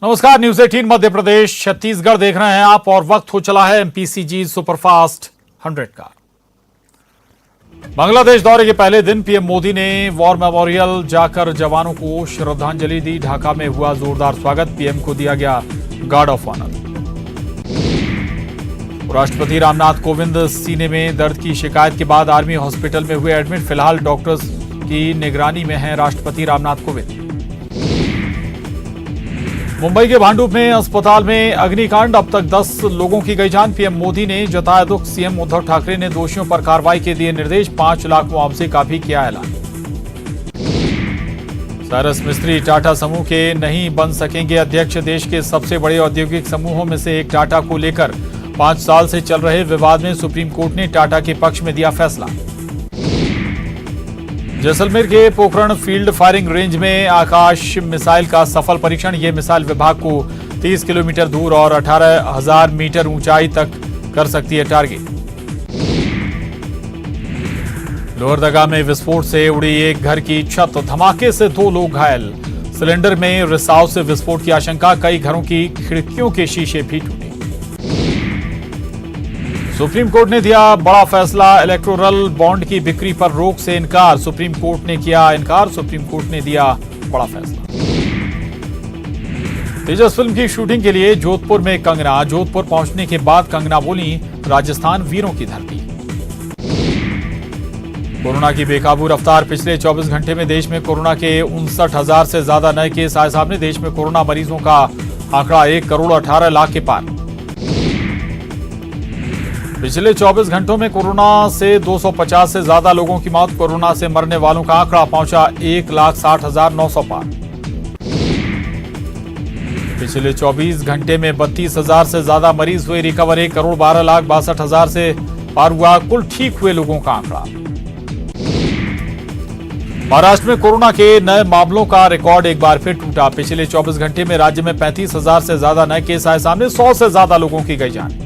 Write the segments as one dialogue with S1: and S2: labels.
S1: नमस्कार, न्यूज 18 मध्य प्रदेश छत्तीसगढ़ देख रहे हैं आप और वक्त हो चला है एमपीसीजी सुपरफास्ट 100 का। बांग्लादेश दौरे के पहले दिन पीएम मोदी ने वॉर मेमोरियल जाकर जवानों को श्रद्धांजलि दी। ढाका में हुआ जोरदार स्वागत, पीएम को दिया गया गार्ड ऑफ ऑनर। राष्ट्रपति रामनाथ कोविंद सीने में दर्द की शिकायत के बाद आर्मी हॉस्पिटल में हुए एडमिट। फिलहाल डॉक्टर्स की निगरानी में हैं राष्ट्रपति रामनाथ कोविंद। मुंबई के भांडुप में अस्पताल में अग्निकांड, अब तक 10 लोगों की गई जान। पीएम मोदी ने जताया दुख, सीएम उद्धव ठाकरे ने दोषियों पर कार्रवाई के दिए निर्देश। 5 लाख मुआवजे का भी किया ऐलान। साइरस मिस्त्री टाटा समूह के नहीं बन सकेंगे अध्यक्ष। देश के सबसे बड़े औद्योगिक समूहों में से एक टाटा को लेकर 5 साल से चल रहे विवाद में सुप्रीम कोर्ट ने टाटा के पक्ष में दिया फैसला। जैसलमेर के पोखरण फील्ड फायरिंग रेंज में आकाश मिसाइल का सफल परीक्षण। यह मिसाइल विभाग को 30 किलोमीटर दूर और 18,000 मीटर ऊंचाई तक कर सकती है टारगेट। लोहरदगा में विस्फोट से उड़ी एक घर की छत, धमाके से 2 लोग घायल। सिलेंडर में रिसाव से विस्फोट की आशंका, कई घरों की खिड़कियों के शीशे भी टूटे। सुप्रीम कोर्ट ने दिया बड़ा फैसला, इलेक्टोरल बॉन्ड की बिक्री पर रोक से इनकार। सुप्रीम कोर्ट ने किया इनकार, सुप्रीम कोर्ट ने दिया बड़ा फैसला। तेजस फिल्म की शूटिंग के लिए जोधपुर में कंगना। जोधपुर पहुंचने के बाद कंगना बोली, राजस्थान वीरों की धरती। कोरोना की बेकाबू रफ्तार, पिछले 24 घंटे में देश में कोरोना के 59,000 से ज्यादा नए केस आए सामने। देश में कोरोना मरीजों का आंकड़ा 1,18,00,000 के पार। पिछले 24 घंटों में कोरोना से 250 से ज्यादा लोगों की मौत। कोरोना से मरने वालों का आंकड़ा पहुंचा 1,60,900 पार। पिछले 24 घंटे में 32,000 से ज्यादा मरीज हुए रिकवर। 1,12,62,000 से पार हुआ कुल ठीक हुए लोगों का आंकड़ा। महाराष्ट्र में कोरोना के नए मामलों का रिकॉर्ड एक बार फिर टूटा। पिछले 24 घंटे में राज्य में 35,000 से ज्यादा नए केस आए सामने। 100 से ज्यादा लोगों की गई जान।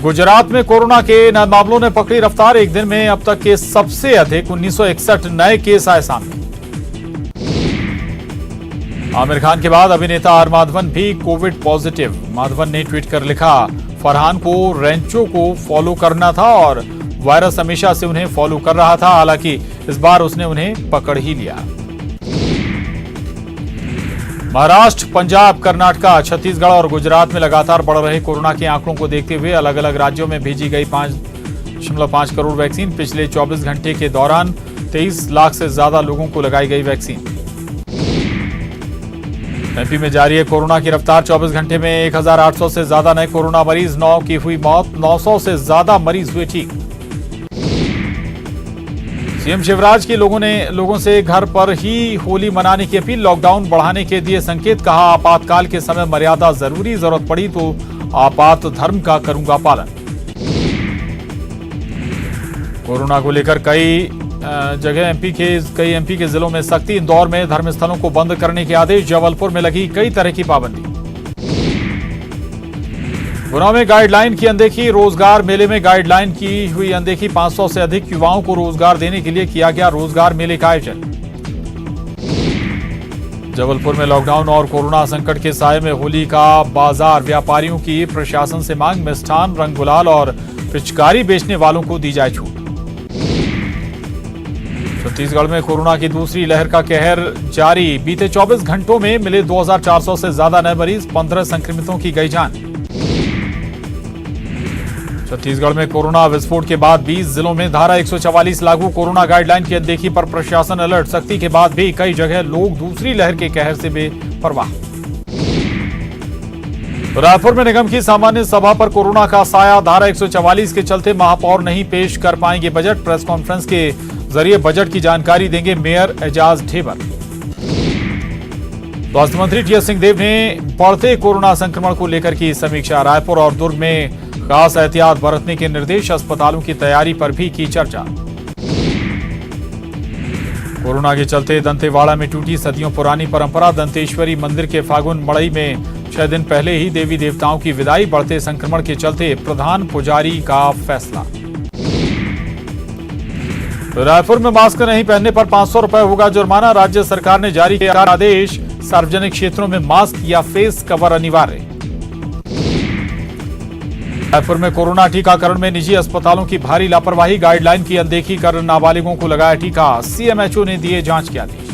S1: गुजरात में कोरोना के नए मामलों ने पकड़ी रफ्तार। एक दिन में अब तक के सबसे अधिक 1961 नए केस आए सामने। आमिर खान के बाद अभिनेता आर माधवन भी कोविड पॉजिटिव। माधवन ने ट्वीट कर लिखा, फरहान को रेंचो को फॉलो करना था और वायरस हमेशा से उन्हें फॉलो कर रहा था, हालांकि इस बार उसने उन्हें पकड़ ही लिया। महाराष्ट्र, पंजाब, कर्नाटक, छत्तीसगढ़ और गुजरात में लगातार बढ़ रहे कोरोना के आंकड़ों को देखते हुए अलग अलग राज्यों में भेजी गई 5.5 करोड़ वैक्सीन। पिछले 24 घंटे के दौरान 23 लाख से ज्यादा लोगों को लगाई गई वैक्सीन। एमपी में जारी है कोरोना की रफ्तार। 24 घंटे में 1,800 से ज्यादा नए कोरोना मरीज, 9 की हुई मौत, 900 से ज्यादा मरीज हुए ठीक। सीएम शिवराज की लोगों से घर पर ही होली मनाने की अपील। लॉकडाउन बढ़ाने के दिए संकेत, कहा आपातकाल के समय मर्यादा जरूरी, जरूरत पड़ी तो आपात धर्म का करूंगा पालन। कोरोना को लेकर कई एमपी के जिलों में सख्ती। इंदौर में धर्मस्थलों को बंद करने के आदेश। जबलपुर में लगी कई तरह की पाबंदी। गुना में गाइडलाइन की अनदेखी। रोजगार मेले में गाइडलाइन की हुई अनदेखी। 500 से अधिक युवाओं को रोजगार देने के लिए किया गया रोजगार मेले का आयोजन। जबलपुर में लॉकडाउन और कोरोना संकट के साए में होली का बाजार। व्यापारियों की प्रशासन से मांग, मिष्ठान, रंग गुलाल और पिचकारी बेचने वालों को दी जाए छूट। छत्तीसगढ़ में कोरोना की दूसरी लहर का कहर जारी। बीते 24 घंटों में मिले 2,400 से ज्यादा नए मरीज, 15 संक्रमितों की गई जान। छत्तीसगढ़ में कोरोना विस्फोट के बाद 20 जिलों में धारा 144 लागू। कोरोना गाइडलाइन की अनदेखी पर प्रशासन अलर्ट। सख्ती के बाद भी कई जगह लोग दूसरी लहर के कहर से बेपरवाह। रायपुर में निगम की सामान्य सभा पर कोरोना का साया। धारा 144 के चलते महापौर नहीं पेश कर पाएंगे बजट। प्रेस कॉन्फ्रेंस के जरिए बजट की जानकारी देंगे मेयर एजाज ढेबर। स्वास्थ्य मंत्री टीएस सिंहदेव ने बढ़ते कोरोना संक्रमण को लेकर की समीक्षा। रायपुर और दुर्ग में खास एहतियात बरतने के निर्देश। अस्पतालों की तैयारी पर भी की चर्चा। कोरोना के चलते दंतेवाड़ा में टूटी सदियों पुरानी परंपरा। दंतेश्वरी मंदिर के फागुन मड़ई में 6 दिन पहले ही देवी देवताओं की विदाई। बढ़ते संक्रमण के चलते प्रधान पुजारी का फैसला। रायपुर में मास्क नहीं पहनने पर 500 रुपए होगा जुर्माना। राज्य सरकार ने जारी किया आदेश। सार्वजनिक क्षेत्रों में मास्क या फेस कवर अनिवार्य। रायपुर में कोरोना टीकाकरण में निजी अस्पतालों की भारी लापरवाही, गाइडलाइन की अनदेखी कर नाबालिगों को लगाया टीका, सीएमएचओ ने दिए जांच के आदेश।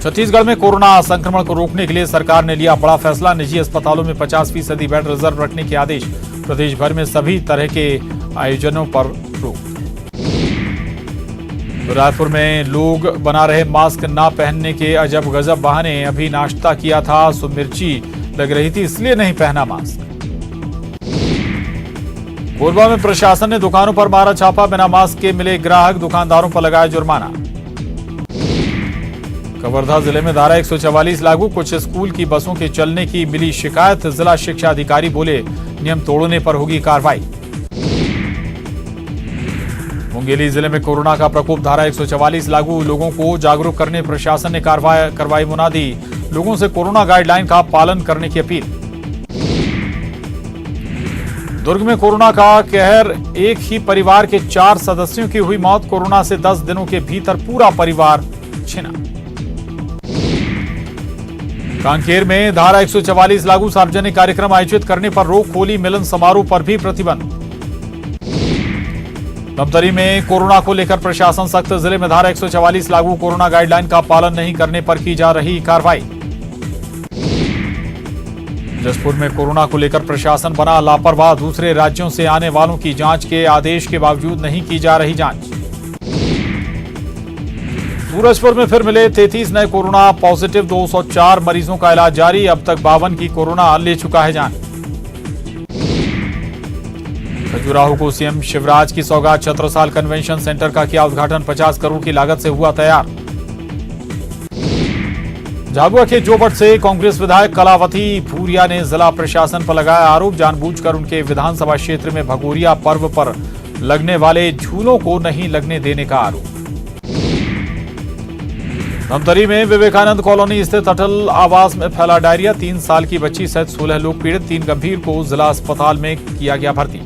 S1: छत्तीसगढ़ में कोरोना संक्रमण को रोकने के लिए सरकार ने लिया बड़ा फैसला, निजी अस्पतालों में 50% बेड रिजर्व रखने के आदेश, प्रदेश भर में सभी तरह के आयोजनों पर रोक। रायपुर में लोग बना रहे मास्क ना पहनने के अजब गजब बहाने, अभी नाश्ता किया था सो मिर्ची लग रही थी इसलिए नहीं पहना मास्क। कोरबा में प्रशासन ने दुकानों पर मारा छापा, बिना मास्क के मिले ग्राहक, दुकानदारों पर लगाया जुर्माना। कवर्धा जिले में धारा 144 लागू, कुछ स्कूल की बसों के चलने की मिली शिकायत, जिला शिक्षा अधिकारी बोले नियम तोड़ने पर होगी कार्रवाई। मुंगेली जिले में कोरोना का प्रकोप, धारा 144 लागू, लोगों को जागरूक करने प्रशासन ने करवाई मुनादी, लोगों से कोरोना गाइडलाइन का पालन करने की अपील। दुर्ग में कोरोना का कहर, एक ही परिवार के 4 सदस्यों की हुई मौत, कोरोना से 10 दिनों के भीतर पूरा परिवार छिना। कांकेर में धारा 144 लागू, सार्वजनिक कार्यक्रम आयोजित करने पर रोक, होली मिलन समारोह पर भी प्रतिबंध। धमतरी में कोरोना को लेकर प्रशासन सख्त, जिले में धारा 144 लागू, कोरोना गाइडलाइन का पालन नहीं करने पर की जा रही कार्रवाई। जसपुर में कोरोना को लेकर प्रशासन बना लापरवाह, दूसरे राज्यों से आने वालों की जांच के आदेश के बावजूद नहीं की जा रही जांच। सूरजपुर में फिर मिले 33 नए कोरोना पॉजिटिव, 204 मरीजों का इलाज जारी, अब तक 52 की कोरोना ले चुका है जान। खजुराहो को सीएम शिवराज की सौगात, छत्रसाल कन्वेंशन सेंटर का किया उद्घाटन, 50 करोड़ की लागत से हुआ तैयार। झाबुआ के जोबट से कांग्रेस विधायक कलावती भूरिया ने जिला प्रशासन पर लगाया आरोप, जानबूझकर उनके विधानसभा क्षेत्र में भगोरिया पर्व पर लगने वाले झूलों को नहीं लगने देने का आरोप। धमतरी में विवेकानंद कॉलोनी स्थित अटल आवास में फैला डायरिया, 3 साल की बच्ची सहित 16 लोग पीड़ित, 3 गंभीर को जिला अस्पताल में किया गया भर्ती।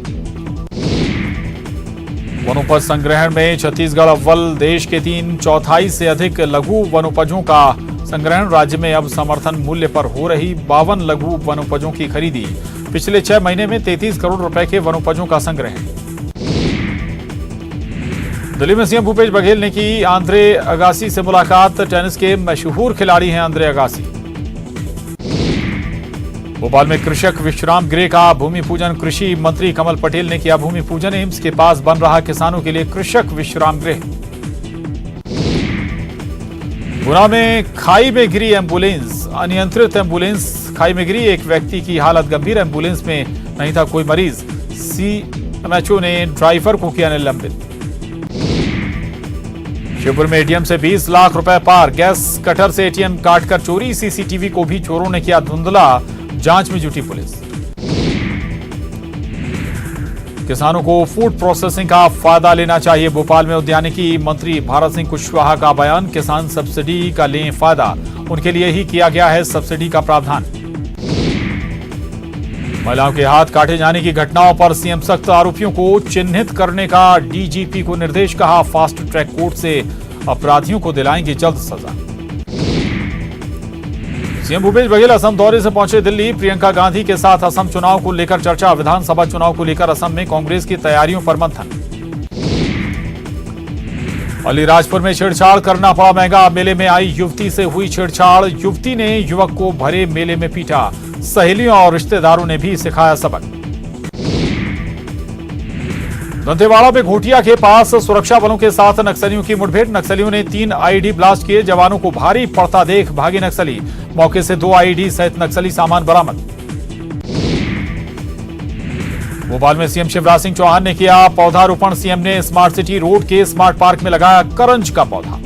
S1: वनोपज संग्रहण में छत्तीसगढ़ अव्वल, देश के 3/4 से अधिक लघु वनोपजों का संग्रहण, राज्य में अब समर्थन मूल्य पर हो रही 52 लघु वनोपजों की खरीदी, पिछले 6 महीने में 33 करोड़ रुपए के वनोपजों का संग्रहण। दिल्ली में सीएम भूपेश बघेल ने की आंद्रे अगासी से मुलाकात, टेनिस के मशहूर खिलाड़ी हैं आंद्रे अगासी। भोपाल में कृषक विश्राम गृह का भूमि पूजन, कृषि मंत्री कमल पटेल ने किया भूमि पूजन, एम्स के पास बन रहा किसानों के लिए कृषक विश्राम गृह। गुना में खाई में गिरी एम्बुलेंस, अनियंत्रित एम्बुलेंस खाई में गिरी, एक व्यक्ति की हालत गंभीर, एम्बुलेंस में नहीं था कोई मरीज, सीएमएचओ ने ड्राइवर को किया निलंबित। शिवपुर में एटीएम से 20 लाख रुपए पार, गैस कटर से एटीएम काटकर चोरी, सीसीटीवी को भी चोरों ने किया धुंधला, जांच में जुटी पुलिस। किसानों को फूड प्रोसेसिंग का फायदा लेना चाहिए, भोपाल में उद्यानिकी मंत्री भारत सिंह कुशवाहा का बयान, किसान सब्सिडी का लें फायदा, उनके लिए ही किया गया है सब्सिडी का प्रावधान। महिलाओं के हाथ काटे जाने की घटनाओं पर सीएम सख्त, आरोपियों को चिन्हित करने का डीजीपी को निर्देश, कहा फास्ट ट्रैक कोर्ट से अपराधियों को दिलाएंगे जल्द सजा। सीएम भूपेश बघेल असम दौरे से पहुंचे दिल्ली, प्रियंका गांधी के साथ असम चुनाव को लेकर चर्चा, विधानसभा चुनाव को लेकर असम में कांग्रेस की तैयारियों पर मंथन। अलीराजपुर में छेड़छाड़ करना पड़ा महंगा, मेले में आई युवती से हुई छेड़छाड़, युवती ने युवक को भरे मेले में पीटा, सहेलियों और रिश्तेदारों ने भी सिखाया सबक। दंतेवाड़ा में घोटिया के पास सुरक्षा बलों के साथ नक्सलियों की मुठभेड़, नक्सलियों ने 3 आईईडी ब्लास्ट किए, जवानों को भारी पड़ता देख भागे नक्सली, मौके से 2 आईईडी सहित नक्सली सामान बरामद। भोपाल में सीएम शिवराज सिंह चौहान ने किया पौधारोपण, सीएम ने स्मार्ट सिटी रोड के स्मार्ट पार्क में लगाया करंज का पौधा।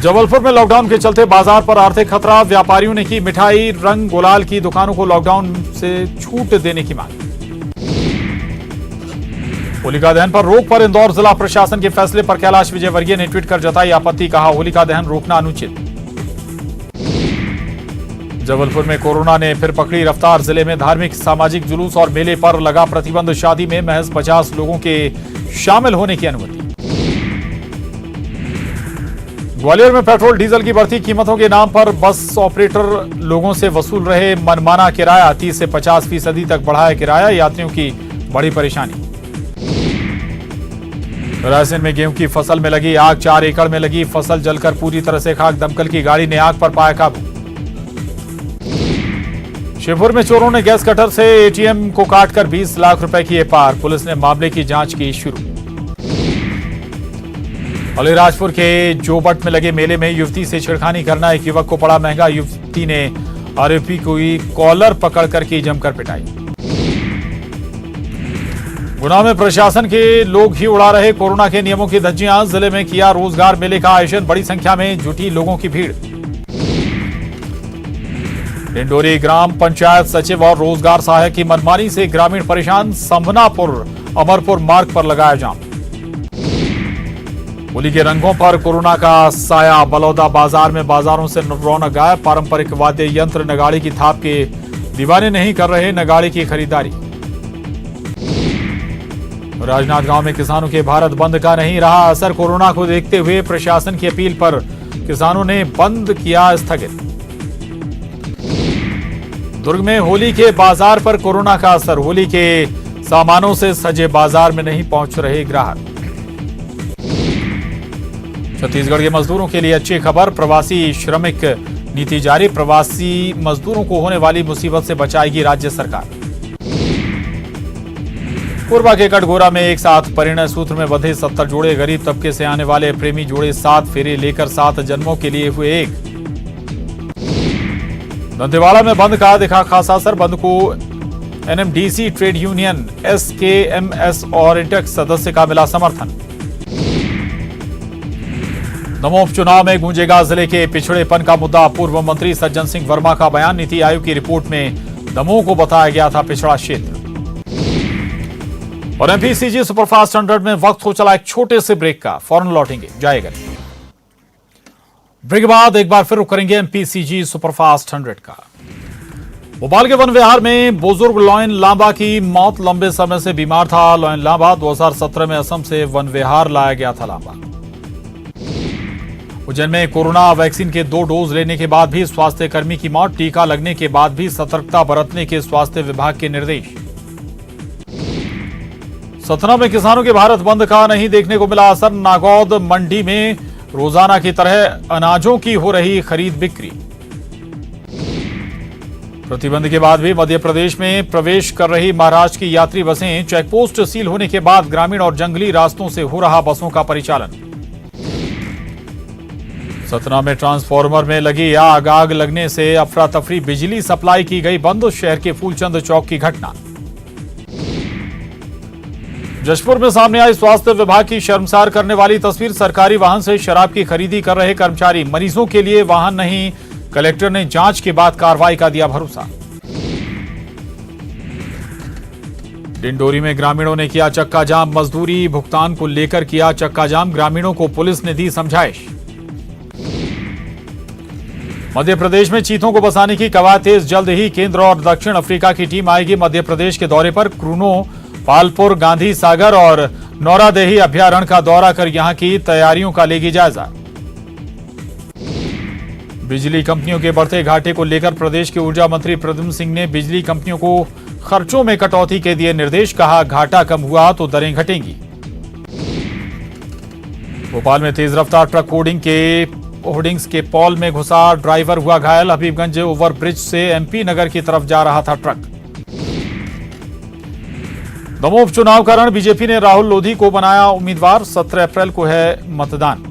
S1: जबलपुर में लॉकडाउन के चलते बाजार पर आर्थिक खतरा, व्यापारियों ने की मिठाई रंग गुलाल की दुकानों को लॉकडाउन से छूट देने की मांग। होलिका दहन पर रोक पर इंदौर जिला प्रशासन के फैसले पर कैलाश विजयवर्गीय ने ट्वीट कर जताई आपत्ति, कहा होलिका दहन रोकना अनुचित। जबलपुर में कोरोना ने फिर पकड़ी रफ्तार, जिले में धार्मिक सामाजिक जुलूस और मेले पर लगा प्रतिबंध, शादी में महज 50 लोगों के शामिल होने की अनुमति। ग्वालियर में पेट्रोल डीजल की बढ़ती कीमतों के नाम पर बस ऑपरेटर लोगों से वसूल रहे मनमाना किराया। 30 से 50% तक बढ़ाया किराया, यात्रियों की बड़ी परेशानी। रायसेन में गेहूं की फसल में लगी आग, 4 एकड़ में लगी फसल जलकर पूरी तरह से खाक। दमकल की गाड़ी ने आग पर पाया काबू। शिवपुर में चोरों ने गैस कटर से एटीएम को काटकर 20 लाख रुपए किए पार। पुलिस ने मामले की जांच की शुरू। अलीराजपुर के जोबट में लगे मेले में युवती से छेड़खानी करना एक युवक को पड़ा महंगा। युवती ने आरोपी को कॉलर पकड़कर की जमकर पिटाई। गुना में प्रशासन के लोग ही उड़ा रहे कोरोना के नियमों की धज्जियां। जिले में किया रोजगार मेले का आयोजन, बड़ी संख्या में जुटी लोगों की भीड़। डिंडोरी ग्राम पंचायत सचिव और रोजगार सहायक की मनमानी से ग्रामीण परेशान। संभनापुर अमरपुर मार्ग पर लगाया जाम। होली के रंगों पर कोरोना का साया। बलौदा बाजार में बाजारों से रौनक गायब। पारंपरिक वाद्य यंत्र नगाड़ी की थाप के दीवाने नहीं कर रहे नगाड़ी की खरीदारी। राजनांदगांव में किसानों के भारत बंद का नहीं रहा असर। कोरोना को देखते हुए प्रशासन की अपील पर किसानों ने बंद किया स्थगित। दुर्ग में होली के बाजार पर कोरोना का असर। होली के सामानों से सजे बाजार में नहीं पहुंच रहे ग्राहक। छत्तीसगढ़ के मजदूरों के लिए अच्छी खबर। प्रवासी श्रमिक नीति जारी। प्रवासी मजदूरों को होने वाली मुसीबत से बचाएगी राज्य सरकार। कोरबा के कटघोरा में एक साथ परिणय सूत्र में बंधे 70 जोड़े। गरीब तबके से आने वाले प्रेमी जोड़े 7 फेरे लेकर 7 जन्मों के लिए हुए एक। दंतेवाड़ा में बंद का दिखा खासा असर। बंद को एनएमडीसी, ट्रेड यूनियन, एसकेएमएस और इंटेक सदस्य का मिला समर्थन। दमोह उपचुनाव में गूंजेगा जिले के पिछड़ेपन का मुद्दा। पूर्व मंत्री सज्जन सिंह वर्मा का बयान। नीति आयोग की रिपोर्ट में दमोह को बताया गया था पिछड़ा क्षेत्र। और एमपीसीजी सुपरफास्ट 100 में वक्त हो चला एक छोटे से ब्रेक का। फौरन लौटेंगे, जाएगा ब्रेक के बाद एक बार फिर रुक करेंगे एमपीसीजी सुपरफास्ट 100 का। भोपाल के वन विहार में बुजुर्ग लॉयन लांबा की मौत। लंबे समय से बीमार था लॉयन लांबा। 2017 में असम से वन विहार लाया गया था लांबा। उज्जैन में कोरोना वैक्सीन के 2 डोज लेने के बाद भी स्वास्थ्य कर्मी की मौत। टीका लगने के बाद भी सतर्कता बरतने के स्वास्थ्य विभाग के निर्देश। सतना में किसानों के भारत बंद का नहीं देखने को मिला असर। नागौद मंडी में रोजाना की तरह अनाजों की हो रही खरीद बिक्री। प्रतिबंध के बाद भी मध्य प्रदेश में प्रवेश कर रही महाराष्ट्र की यात्री बसें। चेकपोस्ट सील होने के बाद ग्रामीण और जंगली रास्तों से हो रहा बसों का परिचालन। सतना में ट्रांसफार्मर में लगी आग। आग लगने से अफरा तफरी। बिजली सप्लाई की गई बंद। शहर के फूलचंद चौक की घटना। जशपुर में सामने आई स्वास्थ्य विभाग की शर्मसार करने वाली तस्वीर। सरकारी वाहन से शराब की खरीदी कर रहे कर्मचारी। मरीजों के लिए वाहन नहीं। कलेक्टर ने जांच के बाद कार्रवाई का दिया भरोसा। डिंडोरी में ग्रामीणों ने किया चक्का जाम। मजदूरी भुगतान को लेकर किया चक्का जाम। ग्रामीणों को पुलिस ने दी समझाइश। मध्य प्रदेश में चीतों को बसाने की कवायद तेज। जल्द ही केंद्र और दक्षिण अफ्रीका की टीम आएगी मध्य प्रदेश के दौरे पर। क्रूनो, पालपुर, गांधी सागर और नौरादेही अभयारण्य का दौरा कर यहां की तैयारियों का लेगी जायजा। बिजली कंपनियों के बढ़ते घाटे को लेकर प्रदेश के ऊर्जा मंत्री प्रद्युम्न सिंह ने बिजली कंपनियों को खर्चों में कटौती के दिए निर्देश। कहा घाटा कम हुआ तो दरें घटेंगी। भोपाल में तेज रफ्तार ट्रक होर्डिंग्स के पॉल में घुसा। ड्राइवर हुआ घायल। हबीबगंज ओवरब्रिज से एमपी नगर की तरफ जा रहा था ट्रक। दमोह उपचुनाव का रण। बीजेपी ने राहुल लोधी को बनाया उम्मीदवार। 17 अप्रैल को है मतदान।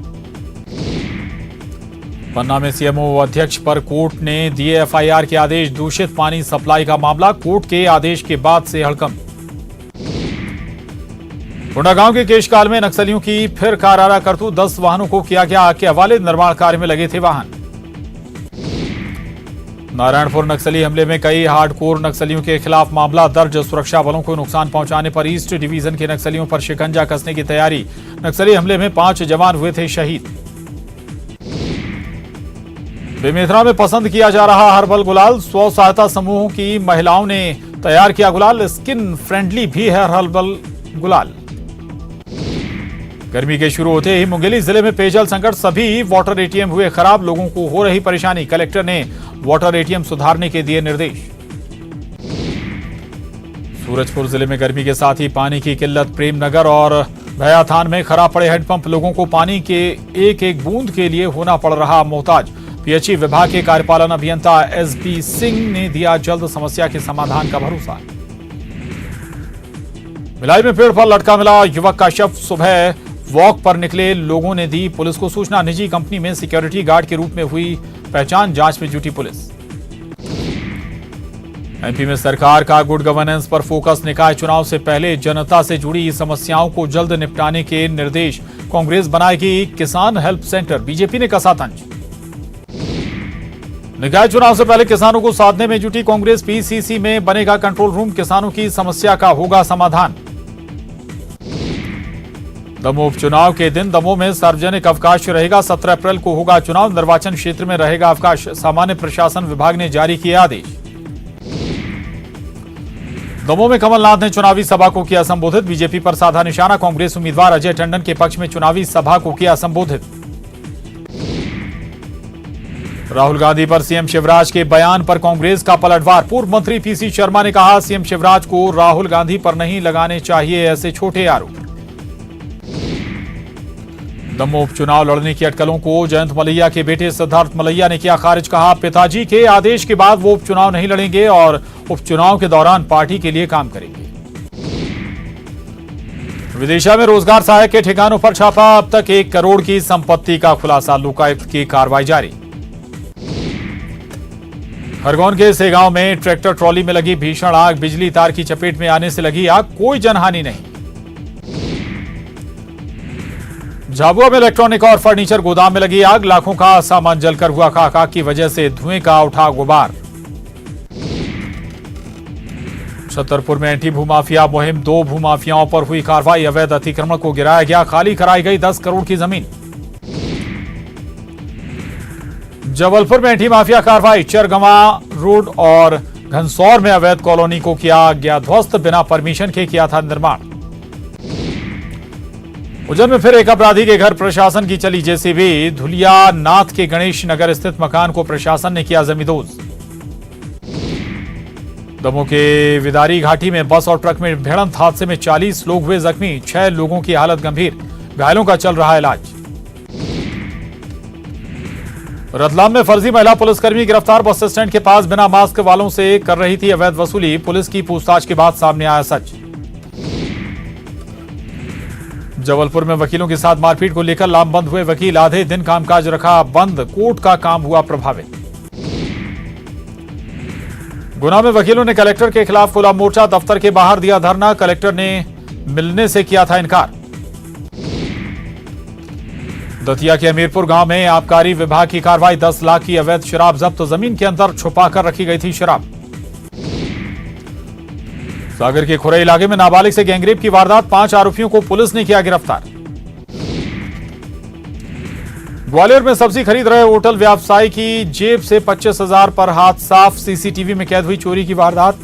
S1: पन्ना में सीएमओ अध्यक्ष पर कोर्ट ने दिए एफआईआर के आदेश। दूषित पानी सप्लाई का मामला। कोर्ट के आदेश के बाद से हड़कंप। कोंडागांव के केशकाल में नक्सलियों की फिर कारारा करतूत। 10 वाहनों को किया गया आग के हवाले। निर्माण कार्य में लगे थे वाहन। नारायणपुर नक्सली हमले में कई हार्डकोर नक्सलियों के खिलाफ मामला दर्ज। सुरक्षा बलों को नुकसान पहुंचाने पर ईस्ट डिवीजन के नक्सलियों पर शिकंजा कसने की तैयारी। नक्सली हमले में 5 जवान हुए थे शहीद। बेमेतरा में पसंद किया जा रहा हर्बल गुलाल। स्व सहायता समूहों की महिलाओं ने तैयार किया गुलाल। स्किन फ्रेंडली भी है हर्बल गुलाल। गर्मी के शुरू होते ही मुंगेली जिले में पेयजल संकट, सभी वाटर एटीएम हुए खराब, लोगों को हो रही परेशानी। कलेक्टर ने वाटर एटीएम सुधारने के दिए निर्देश। सूरजपुर जिले में गर्मी के साथ ही पानी की किल्लत, प्रेमनगर और भयाथान में खराब पड़े हैंडपंप, लोगों को पानी के एक एक बूंद के लिए होना पड़ रहा मोहताज। पीएचई विभाग के कार्यपालन अभियंता एसबी सिंह ने दिया जल्द समस्या के समाधान का भरोसा। भिलाई में पेड़ पर लटका मिला युवक का शव, सुबह वॉक पर निकले लोगों ने दी पुलिस को सूचना। निजी कंपनी में सिक्योरिटी गार्ड के रूप में हुई पहचान, जांच में जुटी पुलिस। एमपी में सरकार का गुड गवर्नेंस पर फोकस, निकाय चुनाव से पहले जनता से जुड़ी समस्याओं को जल्द निपटाने के निर्देश। कांग्रेस बनाएगी किसान हेल्प सेंटर, बीजेपी ने कसा तंज। निकाय चुनाव से पहले किसानों को साधने में जुटी कांग्रेस, पीसीसी में बनेगा कंट्रोल रूम, किसानों की समस्या का होगा समाधान। दमोह उपचुनाव के दिन दमोह में सार्वजनिक अवकाश रहेगा, 17 अप्रैल को होगा चुनाव, निर्वाचन क्षेत्र में रहेगा अवकाश, सामान्य प्रशासन विभाग ने जारी किया आदेश। दमोह में कमलनाथ ने चुनावी सभा को किया संबोधित, बीजेपी पर साधा निशाना, कांग्रेस उम्मीदवार अजय टंडन के पक्ष में चुनावी सभा को किया संबोधित। राहुल गांधी पर सीएम शिवराज के बयान पर कांग्रेस का पलटवार, पूर्व मंत्री पीसी शर्मा ने कहा सीएम शिवराज को राहुल गांधी पर नहीं लगाने चाहिए ऐसे छोटे आरोप। दमोह उपचुनाव लड़ने की अटकलों को जयंत मलैया के बेटे सिद्धार्थ मलैया ने किया खारिज, कहा पिताजी के आदेश के बाद वो उपचुनाव नहीं लड़ेंगे और उपचुनाव के दौरान पार्टी के लिए काम करेंगे। विदिशा में रोजगार सहायक के ठिकानों पर छापा, अब तक 1 करोड़ की संपत्ति का खुलासा, लोकायुक्त की कार्रवाई जारी। खरगोन के सेगांव में ट्रैक्टर ट्रॉली में लगी भीषण आग, बिजली तार की चपेट में आने से लगी आग, कोई जनहानि नहीं। झाबुआ में इलेक्ट्रॉनिक और फर्नीचर गोदाम में लगी आग, लाखों का सामान जलकर हुआ खाक, आग की वजह से धुएं का उठा गुबार। छतरपुर में एंटी भूमाफिया मुहिम, 2 भूमाफियाओं पर हुई कार्रवाई, अवैध अतिक्रमण को गिराया गया, खाली कराई गई 10 करोड़ की जमीन। जबलपुर में एंटी माफिया कार्रवाई, चरगवा रोड और घनसौर में अवैध कॉलोनी को किया गया ध्वस्त, बिना परमिशन के किया था निर्माण। उज्जैन में फिर एक अपराधी के घर प्रशासन की चली जेसीबी, धुलिया नाथ के गणेश नगर स्थित मकान को प्रशासन ने किया जमींदोज। दमोह के विदारी घाटी में बस और ट्रक में भिड़ंत, हादसे में 40 लोग हुए जख्मी, 6 लोगों की हालत गंभीर, घायलों का चल रहा इलाज। रतलाम में फर्जी महिला पुलिसकर्मी गिरफ्तार, बस स्टैंड के पास बिना मास्क वालों से कर रही थी अवैध वसूली, पुलिस की पूछताछ के बाद सामने आया सच। जबलपुर में वकीलों के साथ मारपीट को लेकर लामबंद हुए वकील, आधे दिन कामकाज रखा बंद, कोर्ट का काम हुआ प्रभावित। गुना में वकीलों ने कलेक्टर के खिलाफ खोला मोर्चा, दफ्तर के बाहर दिया धरना, कलेक्टर ने मिलने से किया था इनकार। दतिया के अमीरपुर गांव में आबकारी विभाग की कार्रवाई, 10 लाख की अवैध शराब जब्त, जमीन के अंदर छुपाकर रखी गई थी शराब। सागर के खुरई इलाके में नाबालिग से गैंगरेप की वारदात, 5 आरोपियों को पुलिस ने किया गिरफ्तार। ग्वालियर में सब्जी खरीद रहे होटल व्यवसायी की जेब से 25,000 पर हाथ साफ, सीसीटीवी में कैद हुई चोरी की वारदात,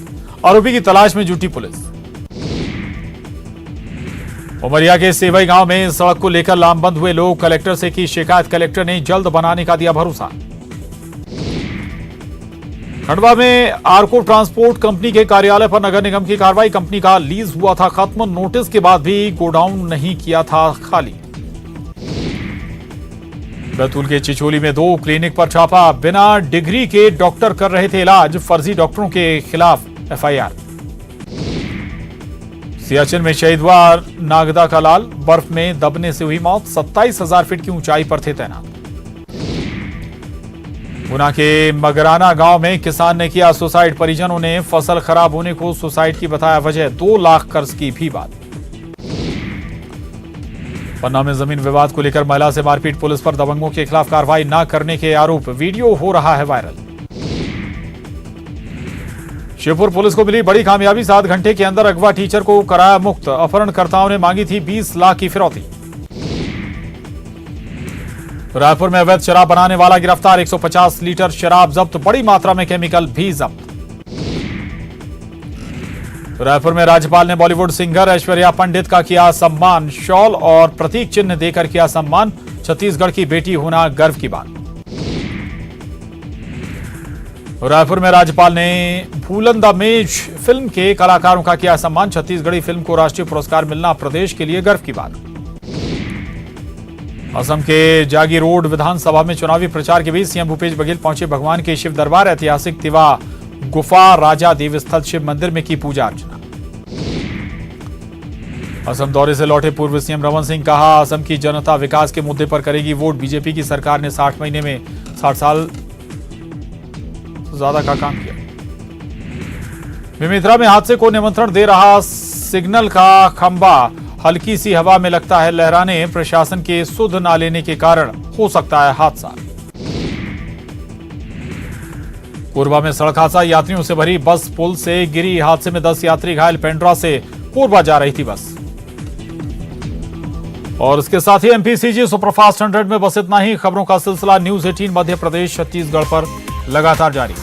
S1: आरोपी की तलाश में जुटी पुलिस। उमरिया के सेवई गांव में सड़क को लेकर लामबंद हुए लोग, कलेक्टर से की शिकायत, कलेक्टर ने जल्द बनाने का दिया भरोसा। खंडवा में आरको ट्रांसपोर्ट कंपनी के कार्यालय पर नगर निगम की कार्रवाई, कंपनी का लीज हुआ था खत्म, नोटिस के बाद भी गोडाउन नहीं किया था खाली। बैतूल के चिचोली में 2 क्लिनिक पर छापा, बिना डिग्री के डॉक्टर कर रहे थे इलाज, फर्जी डॉक्टरों के खिलाफ एफआईआर। सियाचिन में शहीद हुआ नागदा का लाल, बर्फ में दबने से हुई मौत, 27,000 फीट की ऊंचाई पर थे तैनात। गुना के मगराना गांव में किसान ने किया सुसाइड, परिजनों ने फसल खराब होने को सुसाइड की बताया वजह, 2 लाख कर्ज की भी बात। पन्ना में जमीन विवाद को लेकर महिला से मारपीट, पुलिस पर दबंगों के खिलाफ कार्रवाई न करने के आरोप, वीडियो हो रहा है वायरल। शिवपुर पुलिस को मिली बड़ी कामयाबी, 7 घंटे के अंदर अगवा टीचर को कराया मुक्त, अपहरणकर्ताओं ने मांगी थी 20 लाख की फिरौती। रायपुर में अवैध शराब बनाने वाला गिरफ्तार, 150 लीटर शराब जब्त, बड़ी मात्रा में केमिकल भी जब्त। रायपुर में राज्यपाल ने बॉलीवुड सिंगर ऐश्वर्या पंडित का किया सम्मान। शॉल और प्रतीक चिन्ह देकर किया सम्मान। छत्तीसगढ़ की बेटी होना गर्व की बात। रायपुर में राज्यपाल ने फूलन द मेज फिल्म के कलाकारों का किया सम्मान। छत्तीसगढ़ी फिल्म को राष्ट्रीय पुरस्कार मिलना प्रदेश के लिए गर्व की बात। असम के जागी रोड विधानसभा में चुनावी प्रचार के बीच सीएम भूपेश बघेल पहुंचे भगवान के शिव दरबार। ऐतिहासिक तिवा गुफा राजा देवस्थल शिव मंदिर में की पूजा अर्चना। असम दौरे से लौटे पूर्व सीएम रमन सिंह कहा, असम की जनता विकास के मुद्दे पर करेगी वोट। बीजेपी की सरकार ने 60 महीने में 60 साल ज्यादा का काम किया। बेमेतरा में हादसे को निमंत्रण दे रहा सिग्नल का खंभा हल्की सी हवा में लगता है लहराने। प्रशासन के सुध न लेने के कारण हो सकता है हादसा। कोरबा में सड़क हादसा, यात्रियों से भरी बस पुल से गिरी। हादसे में 10 यात्री घायल। पेंड्रा से कोरबा जा रही थी बस। और इसके साथ ही एमपीसीजी सुपरफास्ट 100 में बस इतना ही। खबरों का सिलसिला न्यूज 18 मध्य प्रदेश छत्तीसगढ़ पर लगातार जारी।